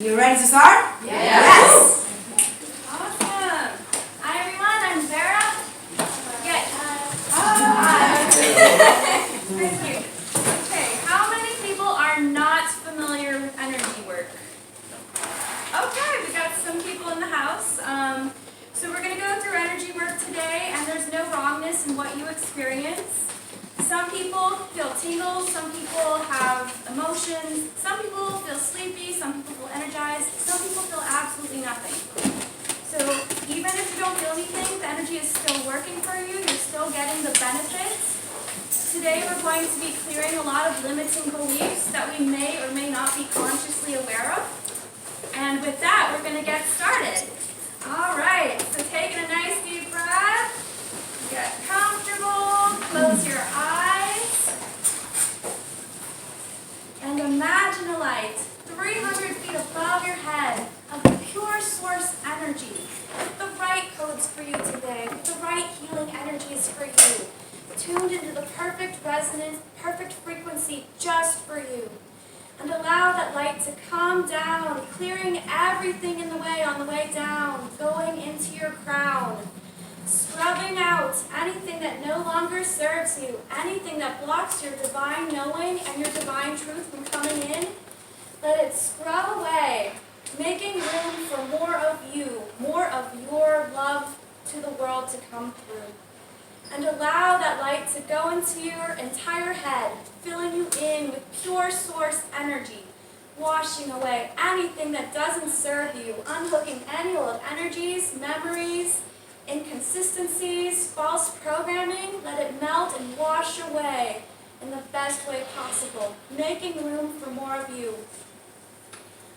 You ready to start? Yes. Awesome. Hi everyone, I'm Vera. Hi. Thank you. Okay, how many people are not familiar with energy work? Okay, we got some people in the house. So we're going to go through energy work today, and there's no wrongness in what you experience. Some people feel tingles, some people have emotions, some people feel sleepy, some people feel energized, some people feel absolutely nothing. So even if you don't feel anything, the energy is still working for you, you're still getting the benefits. Today we're going to be clearing a lot of limiting beliefs that we may or may not be consciously aware of. And with that, we're going to get started. Alright, so taking a nice deep breath. Get comfortable, close your eyes, and imagine a light 300 feet above your head of pure source energy, with the right codes for you today, with the right healing energies for you, tuned into the perfect resonance, perfect frequency just for you. And allow that light to come down, clearing everything in the way on the way down, going into your crown. Scrubbing out anything that no longer serves you, anything that blocks your divine knowing and your divine truth from coming in. Let it scrub away, making room for more of you, more of your love to the world to come through. And allow that light to go into your entire head, filling you in with pure source energy, washing away anything that doesn't serve you, unhooking any old energies, memories, inconsistencies, false programming. Let it melt and wash away in the best way possible, making room for more of you.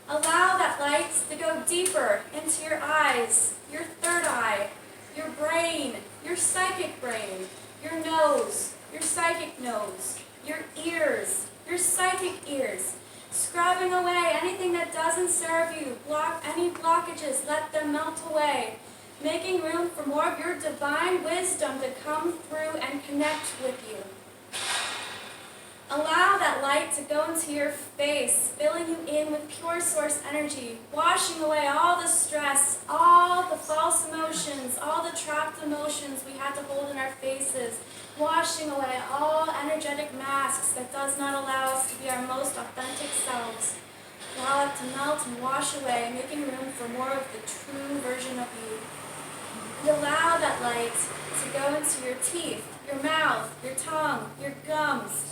Allow that light to go deeper into your eyes, your third eye, your brain, your psychic brain, your nose, your psychic nose, your ears, your psychic ears, scrubbing away anything that doesn't serve you, any blockages, let them melt away, making room for more of your divine wisdom to come through and connect with you. Allow that light to go into your face, filling you in with pure source energy, washing away all the stress, all the false emotions, all the trapped emotions we had to hold in our faces, washing away all energetic masks that does not allow us to be our most authentic selves. Allow it to melt and wash away, making room for more of the true version of you. And allow that light to go into your teeth, your mouth, your tongue, your gums,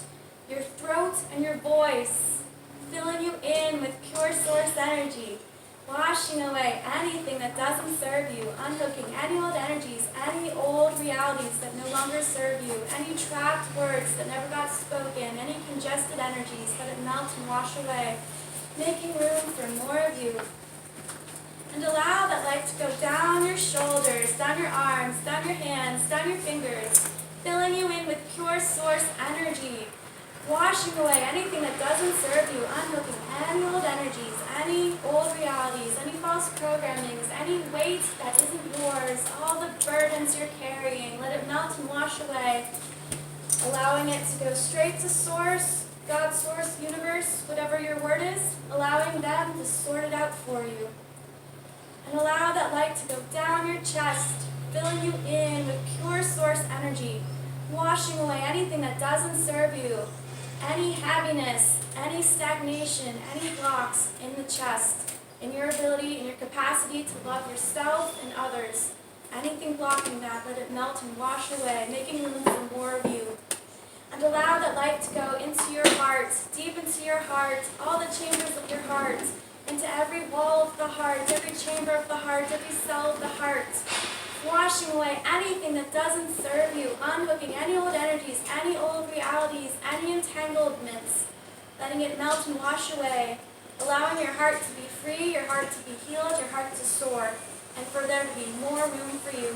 your throat, and your voice, filling you in with pure source energy, washing away anything that doesn't serve you, unhooking any old energies, any old realities that no longer serve you, any trapped words that never got spoken, any congested energies, let it melt and wash away, making room for more of you. And allow that light to go down your shoulders, down your arms, down your hands, down your fingers, filling you in with pure source energy, washing away anything that doesn't serve you, unhooking any old energies, any old realities, any false programmings, any weight that isn't yours, all the burdens you're carrying, let it melt and wash away, allowing it to go straight to source, God, source, universe, whatever your word is, allowing them to sort it out for you. And allow that light to go down your chest, filling you in with pure source energy, washing away anything that doesn't serve you, any heaviness, any stagnation, any blocks in the chest, in your ability, in your capacity to love yourself and others. Anything blocking that, let it melt and wash away, making room for more of you. And allow that light to go into your heart, deep into your heart, all the chambers of your heart, into every wall of the heart, every chamber of the heart, every cell of the heart, washing away anything that doesn't serve you, unhooking any old energies, any old realities, any entanglements, letting it melt and wash away, allowing your heart to be free, your heart to be healed, your heart to soar, and for there to be more room for you.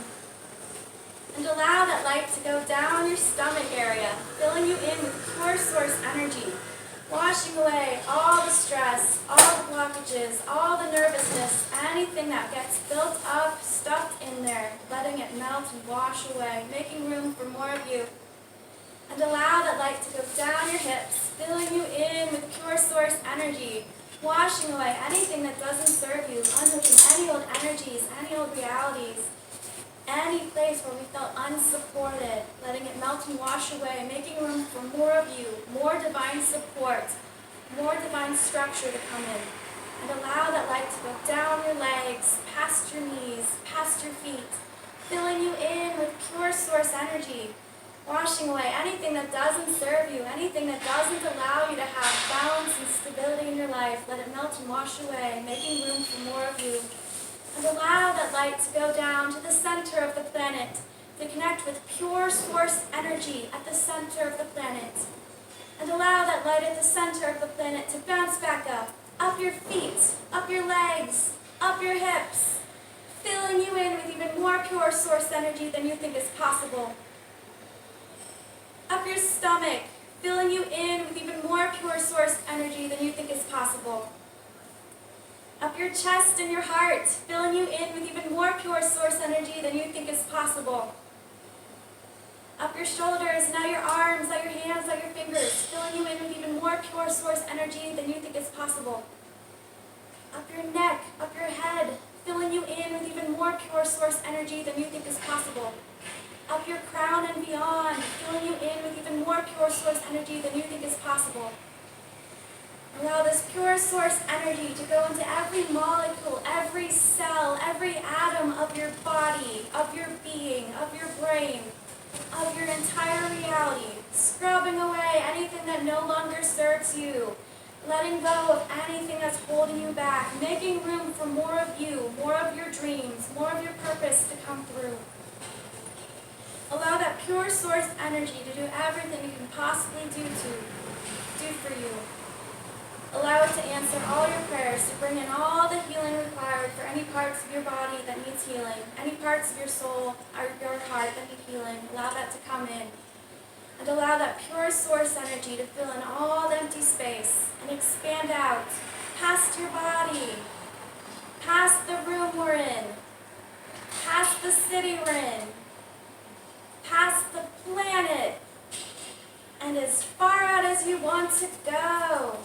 And allow that light to go down your stomach area, filling you in with pure source energy, washing away all the stress, all the blockages, all the nervousness, anything that gets built up, stuffed in there, letting it melt and wash away, making room for more of you. And allow that light to go down your hips, filling you in with pure source energy, Washing away anything that doesn't serve you, unhooking any old energies, any old realities, any place where we felt unsupported, letting it melt and wash away, making room for more of you, more divine support, more divine structure to come in. And allow that light to go down your legs, past your knees, past your feet, filling you in with pure source energy, washing away anything that doesn't serve you, anything that doesn't allow you to have balance and stability in your life. Let it melt and wash away, making room for more of you. And allow that light to go down to the center of the planet, to connect with pure source energy at the center of the planet. And allow that light at the center of the planet to bounce back up your feet, up your legs, up your hips, filling you in with even more pure source energy than you think is possible. Up your stomach, filling you in with even more pure source energy than you think is possible. Up your chest and your heart, filling you in with even more pure source energy than you think is possible. Up your shoulders, and out your arms, out your hands, out your fingers, filling you in with even more pure source energy than you think is possible. Up your neck, up your head, filling you in with even more pure source energy than you think is possible. Up your crown and beyond, filling you in with even more pure source energy than you think is possible. Allow this pure source energy to go into every molecule, every cell, every atom of your body, of your being, of your brain, of your entire reality, scrubbing away anything that no longer serves you, letting go of anything that's holding you back, making room for more of you, more of your dreams, more of your purpose to come through. Allow that pure source energy to do everything it can possibly do for you. Allow it to answer all your prayers, to bring in all the healing required for any parts of your body that needs healing, any parts of your soul or your heart that need healing. Allow that to come in. And allow that pure source energy to fill in all the empty space and expand out past your body, past the room we're in, past the city we're in, past the planet, and as far out as you want to go.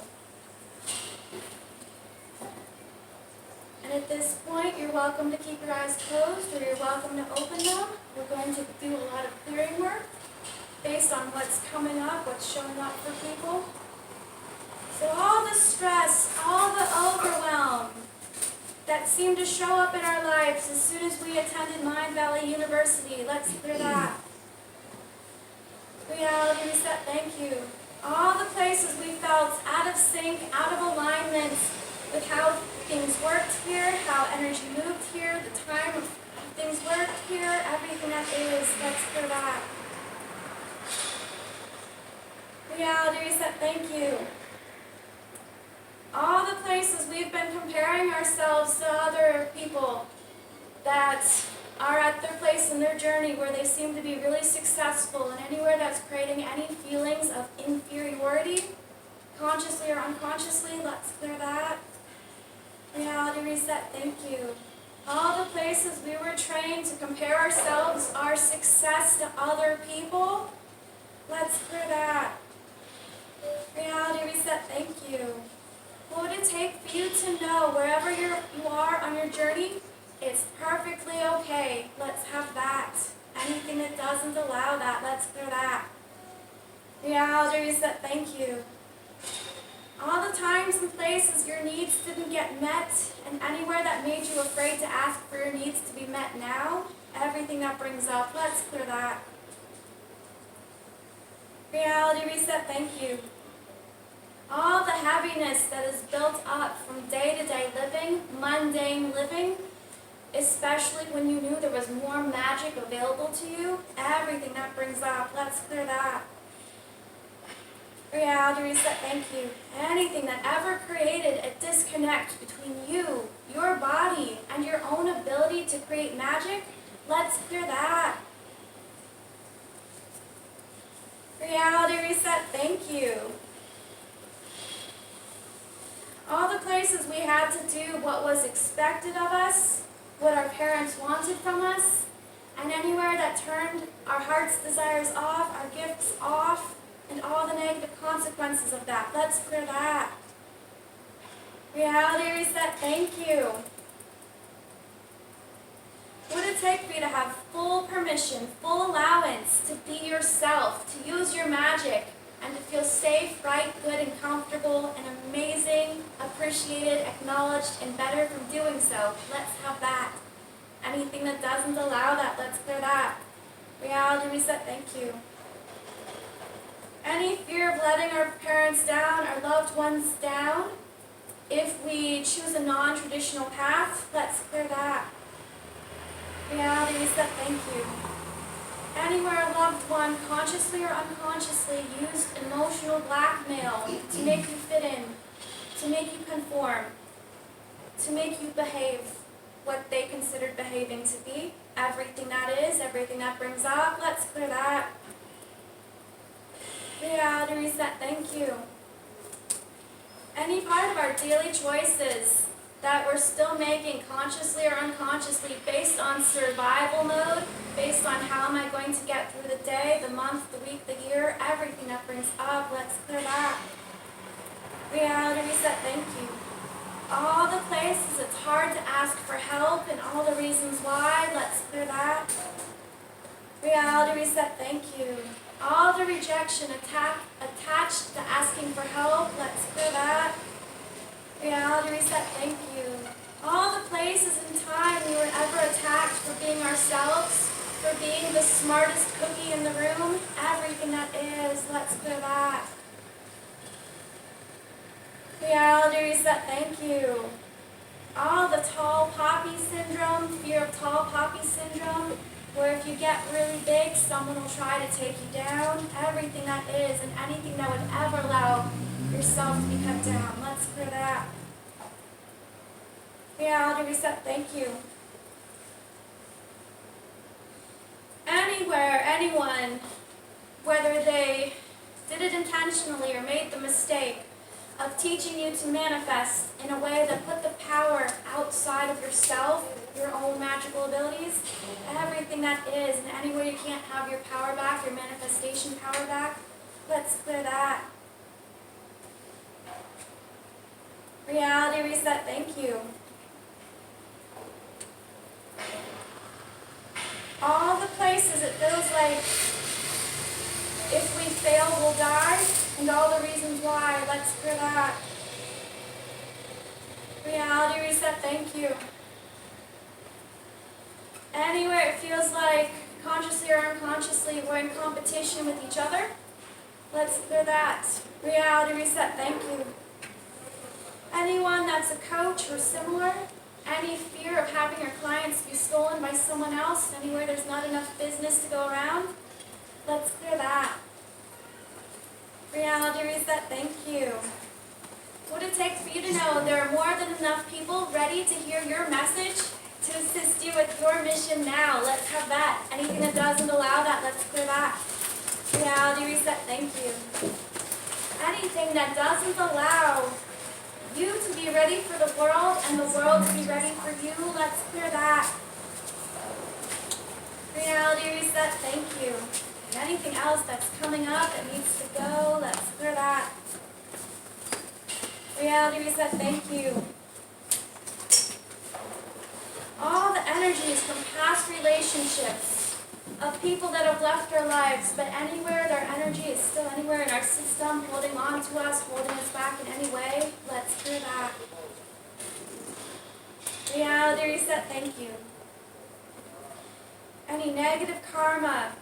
And at this point, you're welcome to keep your eyes closed, or you're welcome to open them. We're going to do a lot of clearing work based on what's coming up, what's showing up for people. So all the stress, all the overwhelm that seemed to show up in our lives as soon as we attended Mind Valley University, let's clear that. Reality reset, thank you. All the places we felt out of sync, out of alignment with how things worked here, how energy moved here, the time of things worked here, everything that is, let's clear that. Reality reset, thank you. All the places we've been comparing ourselves to other people that are at their place in their journey where they seem to be really successful, and anywhere that's creating any feelings of inferiority, consciously or unconsciously, let's clear that. Reality reset, thank you. All the places we were trained to compare ourselves, our success to other people, let's clear that. Reality reset, thank you. What would it take for you to know wherever you are on your journey, it's perfectly okay. Let's have that. Anything that doesn't allow that, let's clear that. Reality reset, thank you. All the times and places your needs didn't get met, and anywhere that made you afraid to ask for your needs to be met now, everything that brings up, let's clear that. Reality reset, thank you. All the heaviness that is built up from day-to-day living, mundane living, especially when you knew there was more magic available to you, everything that brings up, let's clear that. Reality reset, thank you. Anything that ever created a disconnect between you, your body, and your own ability to create magic, let's clear that. Reality reset, thank you. All the places we had to do what was expected of us, what our parents wanted from us, and anywhere that turned our heart's desires off, our gifts off, and all the negative consequences of that. Let's clear that. Reality reset, thank you. What would it take for you to have full permission, full allowance to be yourself, to use your magic, and to feel safe, right, good, and comfortable, and amazing, appreciated, acknowledged, and better from doing so? Let's have that. Anything that doesn't allow that, let's clear that. Reality reset, thank you. Any fear of letting our parents down, our loved ones down, if we choose a non-traditional path, let's clear that. Reality reset, thank you. Anywhere a loved one, consciously or unconsciously, used emotional blackmail to make you fit in, to make you conform, to make you behave what they considered behaving to be. Everything that is, everything that brings up, let's clear that. Reality reset, thank you. Any part of our daily choices that we're still making consciously or unconsciously based on survival mode, based on how am I going to get through the day, the month, the week, the year, everything that brings up, let's clear that. Reality reset, thank you. All the places it's hard to ask for help and all the reasons why, let's clear that. Reality reset, thank you. All the rejection attached to asking for help, let's clear that. Reality reset, thank you. All the places in time we were ever attacked for being ourselves, for being the smartest cookie in the room, everything that is, let's clear that. Reality reset, thank you. All the tall poppy syndrome, fear of tall poppy syndrome, where if you get really big, someone will try to take you down, everything that is, and anything that would ever allow yourself to be cut down. Let's clear that. Reality reset, thank you. Anywhere, anyone, whether they did it intentionally or made the mistake of teaching you to manifest in a way that put the power outside of yourself, your own magical abilities, everything that is, and any way you can't have your power back, your manifestation power back, let's clear that. Reality reset, thank you. All the places it feels like if we fail, we'll die, and all the reasons why, let's clear that. Reality reset, thank you. Anywhere it feels like, consciously or unconsciously, we're in competition with each other, let's clear that. Reality reset, thank you. Anyone that's a coach or similar, any fear of having your clients be stolen by someone else, anywhere there's not enough business to go around, let's clear that. Reality reset, thank you. What would it take for you to know there are more than enough people ready to hear your message to assist you with your mission now? Let's have that. Anything that doesn't allow that, let's clear that. Reality reset, thank you. Anything that doesn't allow you to be ready for the world and the world to be ready for you, let's clear that. Reality reset, thank you. And anything else that's coming up that needs to go, let's clear that. Reality reset, thank you. All the energies from past relationships of people that have left our lives, but anywhere their energy is still anywhere in our system, holding on to us, holding us back in any way, let's clear that. Reality reset, thank you. Any negative karma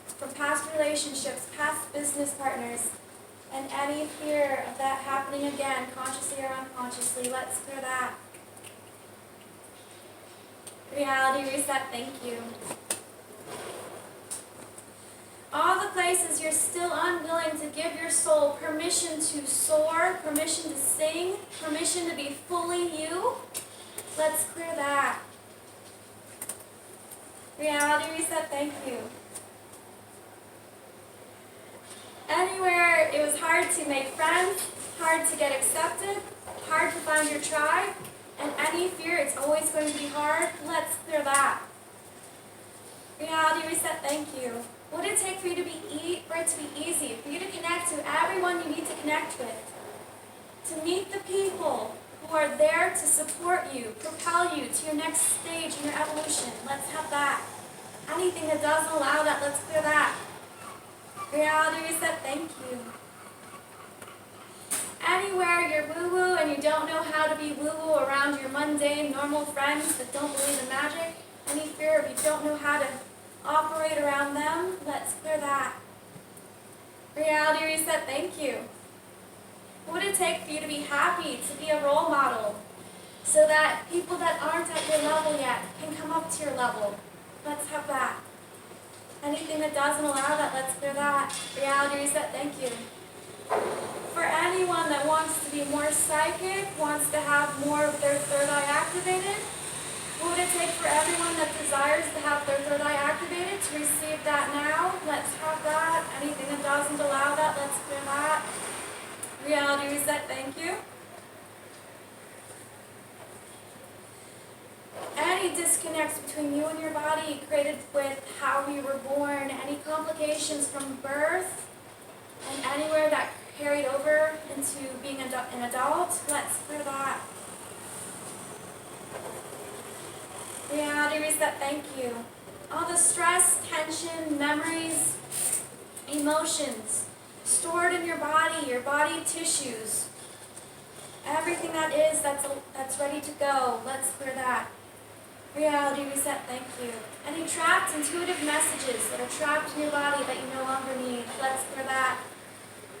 from past relationships, past business partners, and any fear of that happening again, consciously or unconsciously, let's clear that. Reality reset, thank you. All the places you're still unwilling to give your soul permission to soar, permission to sing, permission to be fully you, let's clear that. Reality reset, thank you. Anywhere it was hard to make friends, hard to get accepted, hard to find your tribe, and any fear it's always going to be hard, let's clear that. Reality reset, thank you. What would it take for you to for it to be easy, for you to connect to everyone you need to connect with, to meet the people who are there to support you, propel you to your next stage in your evolution. Let's have that. Anything that doesn't allow that, let's clear that. Reality reset, thank you. Anywhere you're woo-woo and you don't know how to be woo-woo around your mundane, normal friends that don't believe in magic, any fear of you don't know how to operate around them, let's clear that. Reality reset, thank you. What would it take for you to be happy, to be a role model, so that people that aren't at your level yet can come up to your level? Let's have that. Anything that doesn't allow that, let's clear that. Reality reset, thank you. For anyone that wants to be more psychic, wants to have more of their third eye activated, what would it take for everyone that desires to have their third eye activated to receive that now? Let's have that. Anything that doesn't allow that, let's clear that. Reality reset, thank you. Any disconnects between you and your body created with how you were born, any complications from birth, and anywhere that carried over into being an adult, let's clear that. Reality reset, thank you. All the stress, tension, memories, emotions stored in your body tissues, everything that is, that's ready to go, let's clear that. Reality reset, thank you. Any trapped intuitive messages that are trapped in your body that you no longer need, let's clear that.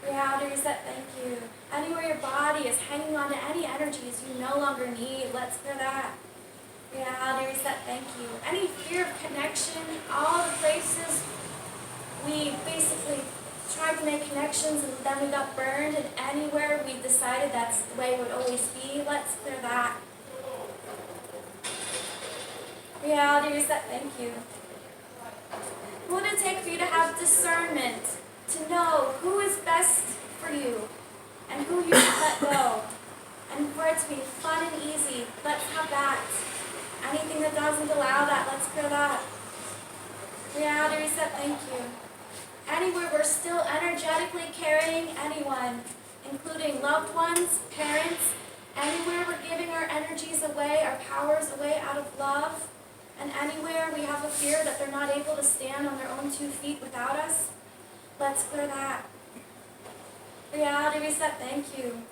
Reality reset, thank you. Anywhere your body is hanging on to any energies you no longer need, let's clear that. Reality reset, thank you. Any fear of connection, all the places we basically tried to make connections and then we got burned, and anywhere we decided that's the way it would always be, let's clear that. Reality reset, thank you. What would it take for you to have discernment, to know who is best for you and who you should let go, and for it to be fun and easy, let's have that. Anything that doesn't allow that, let's clear that. Reality reset, thank you. Anywhere we're still energetically carrying anyone, including loved ones, parents, anywhere we're giving our energies away, our powers away out of love, and anywhere we have a fear that they're not able to stand on their own 2 feet without us, let's clear that. Reality reset, thank you.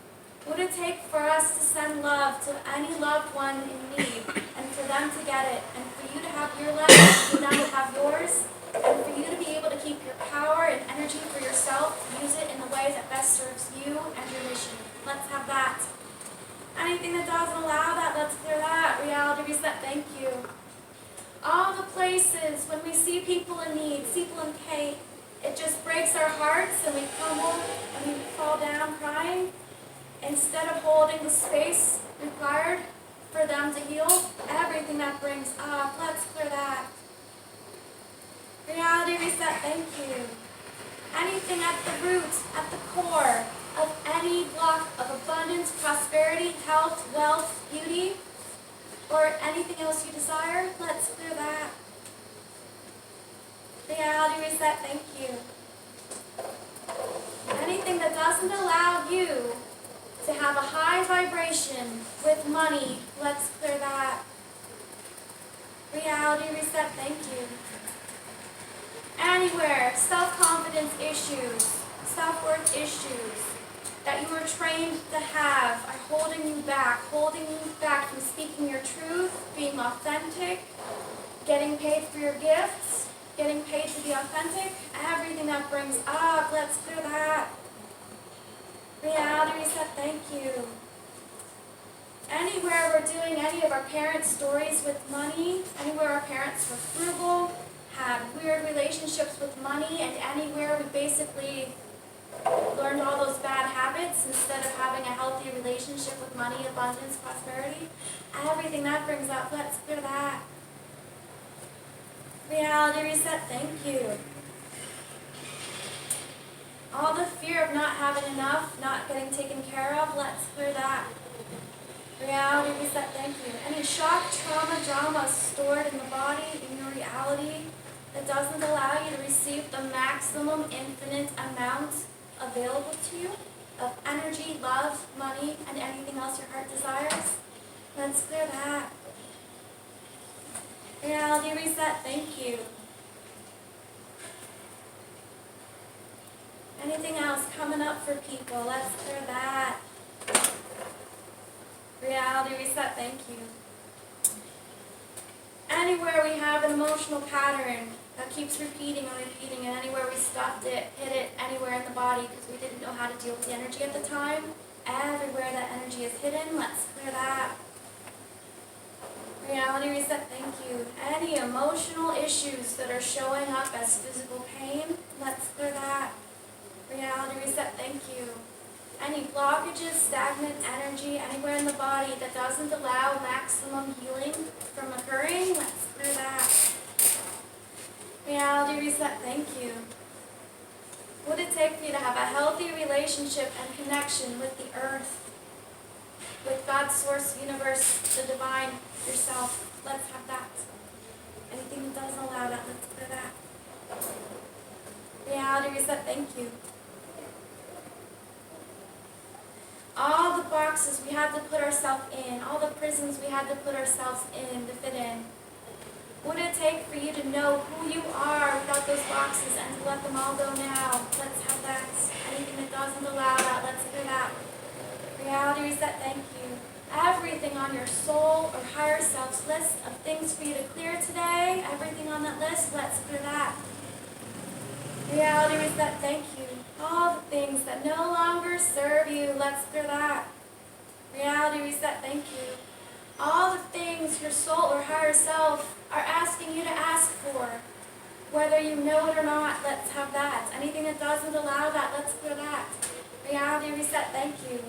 What would it take for us to send love to any loved one in need, and for them to get it, and for you to have your love, and for them to have yours, and for you to be able to keep your power and energy for yourself, to use it in the way that best serves you and your mission. Let's have that. Anything that doesn't allow that, let's clear that. Reality reset, thank you. All the places when we see people in need, people in pain, it just breaks our hearts and we crumble and we fall down crying. Instead of holding the space required for them to heal, everything that brings up, let's clear that. Reality reset, thank you. Anything at the root, at the core of any block of abundance, prosperity, health, wealth, beauty, or anything else you desire, let's clear that. Reality reset, thank you. Anything that doesn't allow you to have a high vibration with money, let's clear that. Reality reset, thank you. Anywhere, self-confidence issues, self-worth issues that you were trained to have are holding you back from speaking your truth, being authentic, getting paid for your gifts, getting paid to be authentic, everything that brings up, let's clear that. Reality reset, thank you. Anywhere we're doing any of our parents' stories with money, anywhere our parents were frugal, had weird relationships with money, and anywhere we basically learned all those bad habits instead of having a healthy relationship with money, abundance, prosperity, everything that brings up, let's clear that. Reality reset, thank you. All the fear of not having enough, not getting taken care of, let's clear that. Reality reset, thank you. Any shock, trauma, drama stored in the body, in your reality, that doesn't allow you to receive the maximum infinite amount available to you, of energy, love, money, and anything else your heart desires. Let's clear that. Reality reset, thank you. Anything else coming up for people? Let's clear that. Reality reset, thank you. Anywhere we have an emotional pattern that keeps repeating and repeating, and anywhere we stuffed it, hid it anywhere in the body because we didn't know how to deal with the energy at the time, everywhere that energy is hidden, let's clear that. Reality reset, thank you. Any emotional issues that are showing up as physical pain, let's clear that. Reality reset, thank you. Any blockages, stagnant energy anywhere in the body that doesn't allow maximum healing from occurring, let's clear that. Reality reset, thank you. What would it take for you to have a healthy relationship and connection with the earth, with God's source, universe, the divine, yourself? Let's have that. Anything that doesn't allow that, let's clear that. Reality reset, thank you. All the boxes we had to put ourselves in, all the prisons we had to put ourselves in to fit in. What would it take for you to know who you are without those boxes and to let them all go now? Let's have that. Anything that doesn't allow that, let's clear that. Reality reset, thank you. Everything on your soul or higher self's list of things for you to clear today, everything on that list, let's clear that. Reality reset, thank you. All the things that no longer serve you, let's clear that. Reality reset, thank you. All the things your soul or higher self are asking you to ask for, whether you know it or not, let's have that. Anything that doesn't allow that, let's clear that. Reality reset, thank you.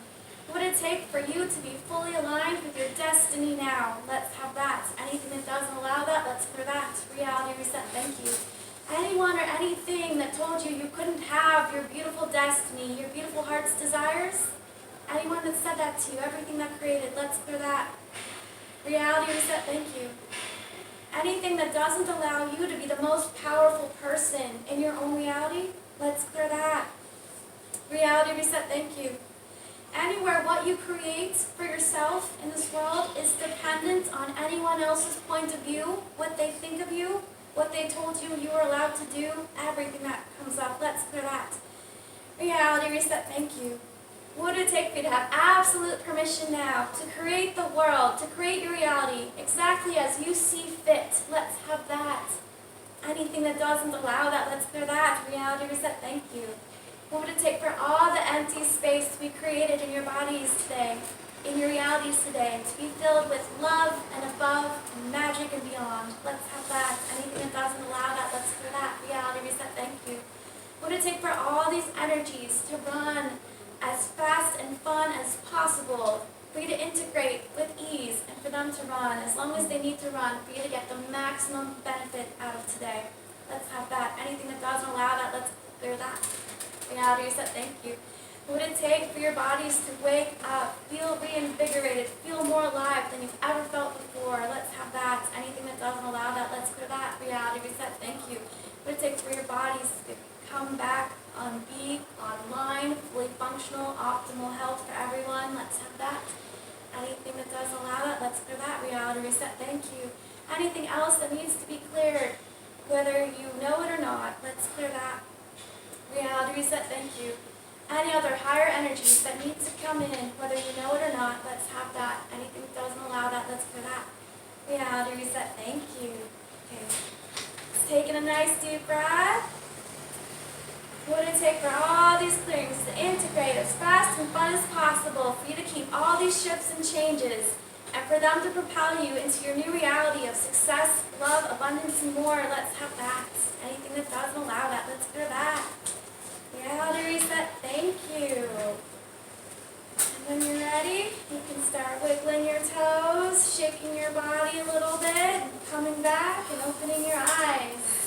What would it take for you to be fully aligned with your destiny now? Let's have that. Anything that doesn't allow that, let's clear that. Reality reset, thank you. Anyone or anything that told you you couldn't have your beautiful destiny, your beautiful heart's desires, anyone that said that to you, everything that created, let's clear that. Reality reset, thank you. Anything that doesn't allow you to be the most powerful person in your own reality, let's clear that. Reality reset, thank you. Anywhere what you create for yourself in this world is dependent on anyone else's point of view, what they think of you, what they told you you were allowed to do, everything that comes up, let's clear that. Reality reset, thank you. What would it take for you to have absolute permission now to create the world, to create your reality exactly as you see fit? Let's have that. Anything that doesn't allow that, let's clear that. Reality reset, thank you. What would it take for all the empty space to be created in your bodies today, in your realities today, to be filled with love and above, and magic and beyond? Let's have that. Anything that doesn't allow that, let's clear that. Reality reset, thank you. What would it take for all these energies to run as fast and fun as possible, for you to integrate with ease, and for them to run as long as they need to run, for you to get the maximum benefit out of today? Let's have that. Anything that doesn't allow that, let's clear that. Reality reset, thank you. What would it take for your bodies to wake up, feel reinvigorated, feel more alive than you've ever felt before? Let's have that. Anything that doesn't allow that, let's clear that. Reality reset, thank you. What would it take for your bodies to come back on beat, online, fully functional, optimal health for everyone? Let's have that. Anything that doesn't allow that, let's clear that. Reality reset, thank you. Anything else that needs to be cleared, whether you know it or not, let's clear that. Reality reset, thank you. Any other higher energies that need to come in, whether you know it or not, let's have that. Anything that doesn't allow that, let's clear that. Reality reset, thank you. Okay. Just taking a nice deep breath. What would it take for all these clearings to integrate as fast and fun as possible, for you to keep all these shifts and changes, and for them to propel you into your new reality of success, love, abundance, and more? Let's have that. Anything that doesn't allow that, let's clear that. Reality reset, thank you. And when you're ready, you can start wiggling your toes, shaking your body a little bit, and coming back and opening your eyes.